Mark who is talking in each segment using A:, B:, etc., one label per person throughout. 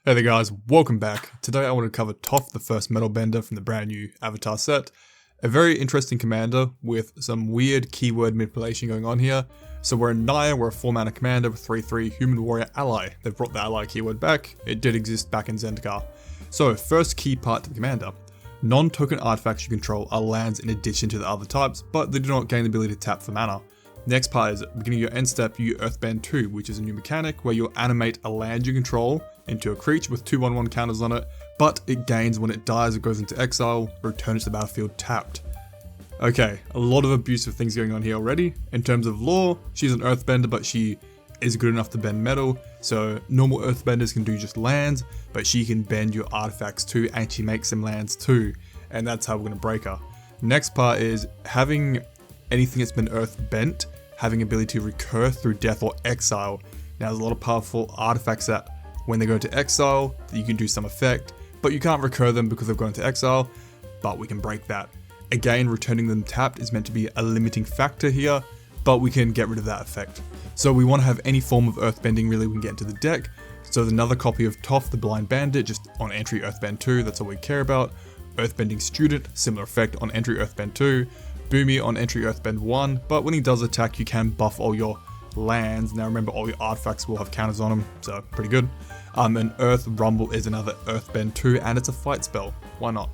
A: Hey there guys, welcome back. Today I want to cover Toph, the First Metalbender from the brand new Avatar set. A very interesting commander with some weird keyword manipulation going on here. So we're in Naya, we're a 4-mana commander with 3/3 Human Warrior Ally. They've brought the ally keyword back. It did exist back in Zendikar. So first key part to the commander. Non-token artifacts you control are lands in addition to the other types, but they do not gain the ability to tap for mana. Next part is, beginning your end step, you Earthbend 2, which is a new mechanic where you'll animate a land you control into a creature with 2/1/1 counters on it, but it gains when it dies or goes into exile, returns to the battlefield tapped. Okay, a lot of abusive things going on here already. In terms of lore, she's an Earthbender, but she is good enough to bend metal, so normal Earthbenders can do just lands, but she can bend your artifacts too, and she makes them lands too, and that's how we're going to break her. Next part is having anything that's been Earth bent, having ability to recur through death or exile. Now there's a lot of powerful artifacts that when they go into exile, you can do some effect, but you can't recur them because they've gone into exile, but we can break that. Again, returning them tapped is meant to be a limiting factor here, but we can get rid of that effect. So we want to have any form of earthbending really we can get into the deck. So there's another copy of Toph, the Blind Bandit, just on entry Earthbend 2, that's all we care about. Earthbending Student, similar effect on entry Earthbend 2. Boomy on entry Earthbend 1, but when he does attack you can buff all your lands. Now remember, all your artifacts will have counters on them, so pretty good. And Earth Rumble is another Earthbend 2, and it's a fight spell, why not?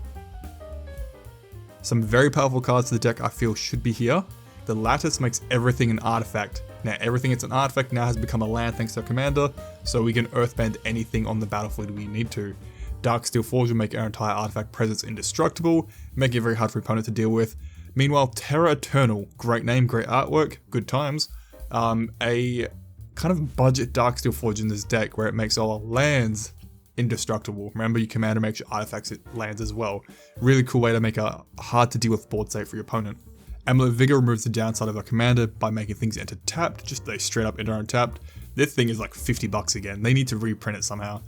A: Some very powerful cards to the deck I feel should be here. The Lattice makes everything an artifact. Now everything that's an artifact now has become a land thanks to our commander, so we can Earthbend anything on the battlefield we need to. Darksteel Forge will make our entire artifact presence indestructible, making it very hard for opponent to deal with. Meanwhile, Terra Eternal, great name, great artwork, good times. A kind of budget Darksteel Forge in this deck where it makes all our lands indestructible. Remember, your commander makes your artifacts lands as well. Really cool way to make a hard to deal with board state for your opponent. Amulet Vigor removes the downside of our commander by making things enter tapped, just they straight up enter untapped. This thing is like $50 again, they need to reprint it somehow.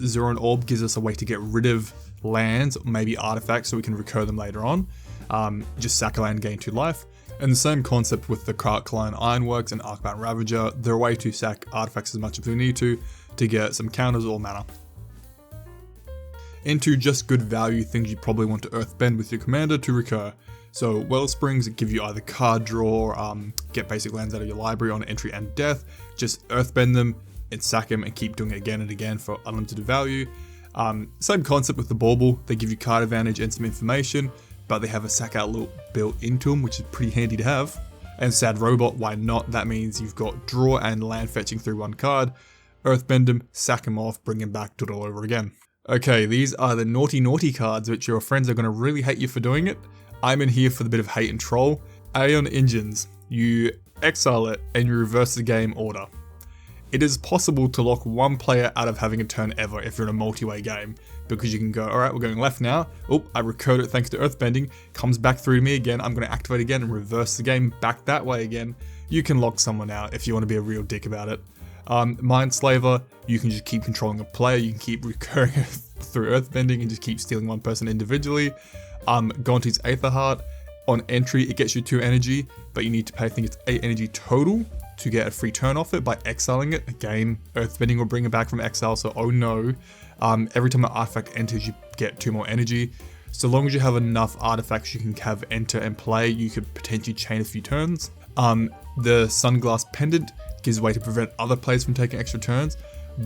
A: Zoran Orb gives us a way to get rid of lands, maybe artifacts, so we can recur them later on. Just sack a land, gain 2 life. And the same concept with the Karkline Ironworks and Arcbound Ravager, they're a way to sack artifacts as much as we need to get some counters or mana. Into just good value things you probably want to Earthbend with your commander to recur. So Wellsprings give you either card draw or get basic lands out of your library on entry and death, just Earthbend them and sack them and keep doing it again and again for unlimited value. Same concept with the Bauble, they give you card advantage and some information, but they have a sack out loop built into them, which is pretty handy to have. And Sad Robot, why not? That means you've got draw and land fetching through one card. Earthbend them, sack them off, bring them back, do it all over again. Okay, these are the naughty cards, which your friends are going to really hate you for doing it. I'm in here for the bit of hate and troll. Aeon Engines, you exile it and you reverse the game order. It is possible to lock one player out of having a turn ever if you're in a multi-way game, because you can go, alright, we're going left now, oh, I recurred it thanks to Earthbending, comes back through to me again, I'm going to activate again and reverse the game back that way again. You can lock someone out if you want to be a real dick about it. Mindslaver, you can just keep controlling a player, you can keep recurring through Earthbending and just keep stealing one person individually. Gonti's Aetherheart, on entry it gets you 2 energy, but you need to pay, I think it's 8 energy total to get a free turn off it by exiling it. Again, Earthbending will bring it back from exile, so oh no. Every time an artifact enters you get 2 more energy. So long as you have enough artifacts you can have enter and play, you could potentially chain a few turns. The Sunglass Pendant gives a way to prevent other players from taking extra turns,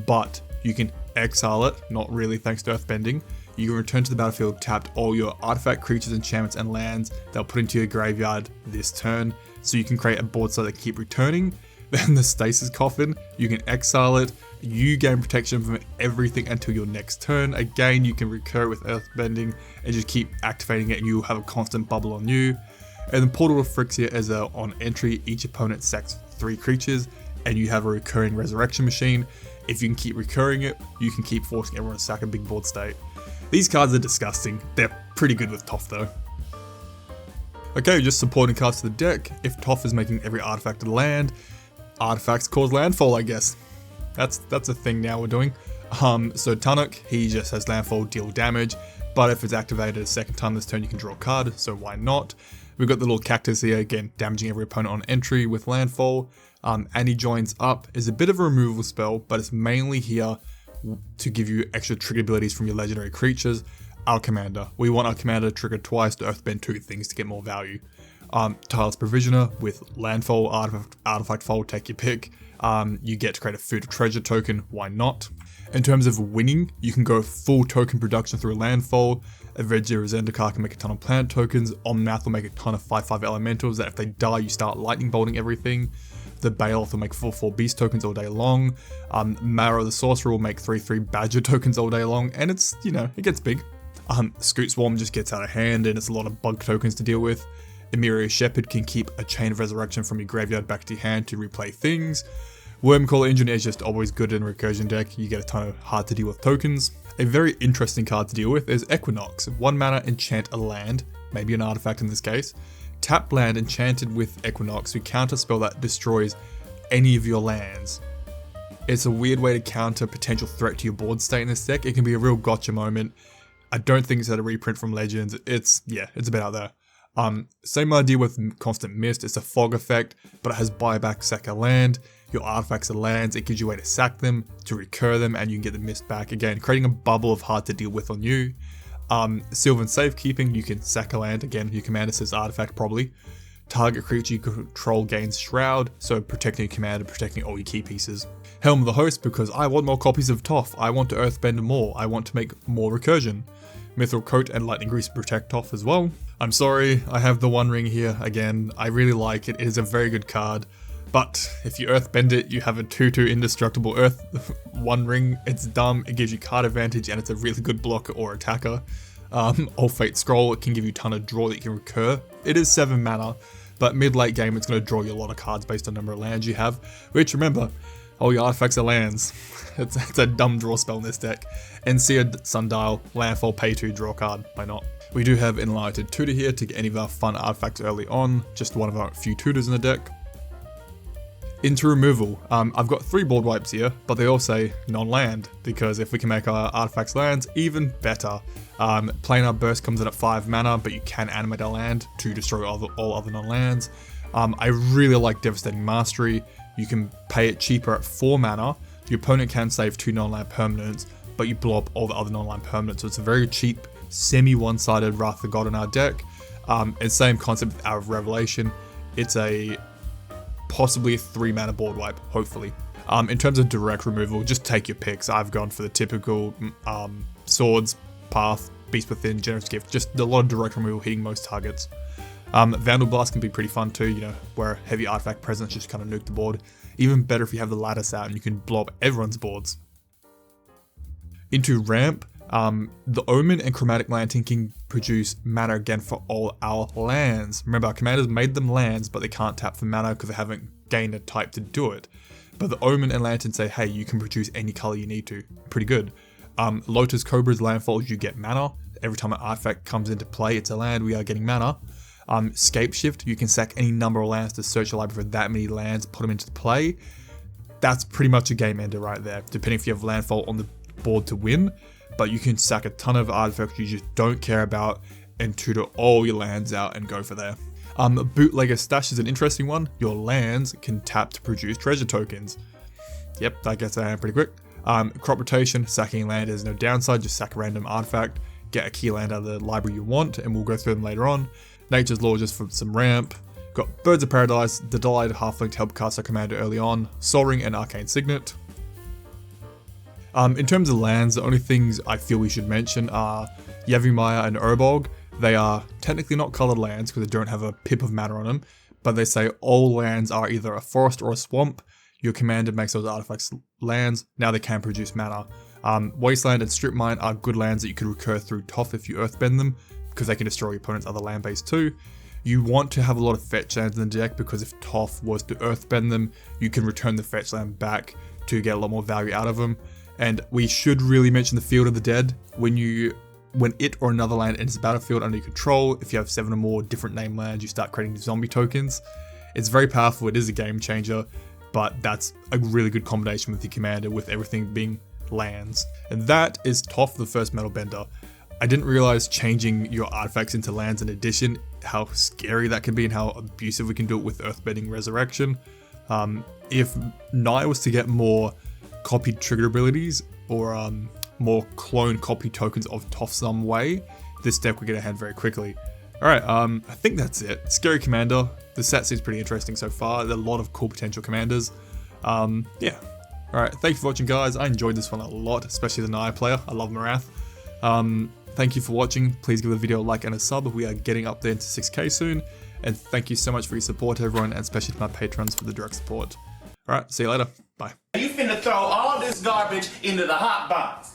A: but you can exile it, not really thanks to Earthbending. You can return to the battlefield tapped all your artifact, creatures, enchantments, and lands they'll put into your graveyard this turn, so you can create a board so they keep returning. Then the Stasis Coffin, you can exile it, you gain protection from everything until your next turn. Again, you can recur with Earthbending and just keep activating it and you'll have a constant bubble on you. And then Portal of Phryxia as on entry, each opponent sacks 3 creatures and you have a recurring Resurrection Machine. If you can keep recurring it, you can keep forcing everyone to sack a big board state. These cards are disgusting. They're pretty good with Toph though. Okay, just supporting cards to the deck. If Toph is making every artifact a land, artifacts cause landfall, I guess. That's a thing now we're doing. So Tunnock, he just has landfall, deal damage, but if it's activated a second time this turn you can draw a card, so why not? We've got the little cactus here, again, damaging every opponent on entry with landfall. And he joins up is a bit of a removal spell, but it's mainly here to give you extra trigger abilities from your legendary creatures. Our commander. We want our commander to trigger twice to earthbend 2 things to get more value. Tireless Provisioner with landfall, artifact fold, take your pick. You get to create a food or treasure token, why not? In terms of winning, you can go full token production through a landfall. A Veggie Zendikar can make a ton of plant tokens. Omnath will make a ton of 5/5 elementals that if they die, you start lightning bolting everything. The Bailiff will make 4/4 beast tokens all day long. Marrow the Sorcerer will make 3/3 badger tokens all day long, and it's, it gets big. Scoot Swarm just gets out of hand and it's a lot of bug tokens to deal with. Emiria Shepherd can keep a Chain of Resurrection from your graveyard back to your hand to replay things. Wormcaller Engine is just always good in a recursion deck. You get a ton of hard to deal with tokens. A very interesting card to deal with is Equinox. 1 mana, enchant a land, maybe an artifact in this case. Tap land enchanted with Equinox, you counter spell that destroys any of your lands. It's a weird way to counter potential threat to your board state in this deck. It can be a real gotcha moment. I don't think it's had a reprint from Legends. It's a bit out there. Same idea with Constant Mist. It's a fog effect, but it has buyback, sack a land. Your artifacts are lands. It gives you a way to sack them, to recur them, and you can get the mist back again, creating a bubble of hard to deal with on you. Sylvan Safekeeping, you can sack a land. Again, your commander says artifact probably. Target creature you control gains Shroud, so protecting your commander, protecting all your key pieces. Helm of the Host, because I want more copies of Toph. I want to earthbend more. I want to make more recursion. Mithril Coat and Lightning Grease protect Toph as well. I'm sorry, I have the One Ring here again. I really like it. It is a very good card. But if you earthbend it, you have a 2/2 indestructible Earth One Ring. It's dumb, it gives you card advantage, and it's a really good blocker or attacker. All Fate Scroll, it can give you a ton of draw that you can recur. It is 7 mana, but mid-late game it's going to draw you a lot of cards based on the number of lands you have. Which, remember, all your artifacts are lands. It's a dumb draw spell in this deck. Enseared Sundial, landfall, pay 2, draw card, why not? We do have Enlightened Tutor here to get any of our fun artifacts early on, just one of our few tutors in the deck. Into removal, I've got 3 board wipes here, but they all say non-land, because if we can make our artifacts lands, even better. Planar Burst comes in at 5 mana, but you can animate a land to destroy all other non-lands. I really like Devastating Mastery. You can pay it cheaper at 4 mana. Your opponent can save 2 non-land permanents, but you blow up all the other non-land permanents, so it's a very cheap, semi-one-sided Wrath of the God in our deck. And same concept with Hour of Revelation. It's possibly a 3 mana board wipe, hopefully. In terms of direct removal, just take your picks. I've gone for the typical Swords, Path, Beast Within, Generous Gift, just a lot of direct removal hitting most targets. Vandal Blast can be pretty fun too, where heavy artifact presence just kind of nuke the board. Even better if you have the Lattice out and you can blow up everyone's boards. Into ramp, the Omen and Chromatic Lantern can produce mana again for all our lands. Remember, our commanders made them lands, but they can't tap for mana because they haven't gained a type to do it. But the Omen and Lantern say, hey, you can produce any color you need to. Pretty good. Lotus Cobra's landfalls, you get mana. Every time an artifact comes into play, it's a land, we are getting mana. Scape Shift, you can sack any number of lands to search your library for that many lands, put them into play. That's pretty much a game ender right there, depending if you have landfall on the board to win. But you can sack a ton of artifacts you just don't care about and tutor all your lands out and go for there. Bootlegger Stash is an interesting one. Your lands can tap to produce treasure tokens. Yep, that gets out pretty quick. Crop Rotation, sacking land is no downside, just sack a random artifact, get a key land out of the library you want, and we'll go through them later on. Nature's Law just for some ramp. Got Birds of Paradise, the Delighted Halfling to help cast our commander early on, Sol Ring and Arcane Signet. In terms of lands, the only things I feel we should mention are Yavimaya and Urbolg. They are technically not colored lands because they don't have a pip of mana on them, but they say all lands are either a forest or a swamp. Your commander makes those artifacts lands, now they can produce mana. Wasteland and Strip Mine are good lands that you can recur through Toph if you earthbend them, because they can destroy your opponent's other land base too. You want to have a lot of fetch lands in the deck, because if Toph was to earthbend them, you can return the fetch land back to get a lot more value out of them. And we should really mention the Field of the Dead. When it or another land enters the battlefield under your control, if you have 7 or more different name lands, you start creating zombie tokens. It's very powerful, it is a game changer, but that's a really good combination with your commander with everything being lands. And that is Toph the First Metalbender. I didn't realize changing your artifacts into lands in addition, how scary that can be and how abusive we can do it with Earthbending Resurrection. If Nye was to get more copied trigger abilities, or more clone copy tokens of Toph some way, this deck will get a hand very quickly. Alright, I think that's it. Scary Commander. The set seems pretty interesting so far. There are a lot of cool potential commanders. Yeah. Alright, thank you for watching, guys. I enjoyed this one a lot, especially the Naya player. I love Marath. Thank you for watching. Please give the video a like and a sub. We are getting up there into 6K soon. And thank you so much for your support, everyone, and especially to my patrons for the direct support. Alright, see you later. Bye.
B: You finna throw all this garbage into the hot box.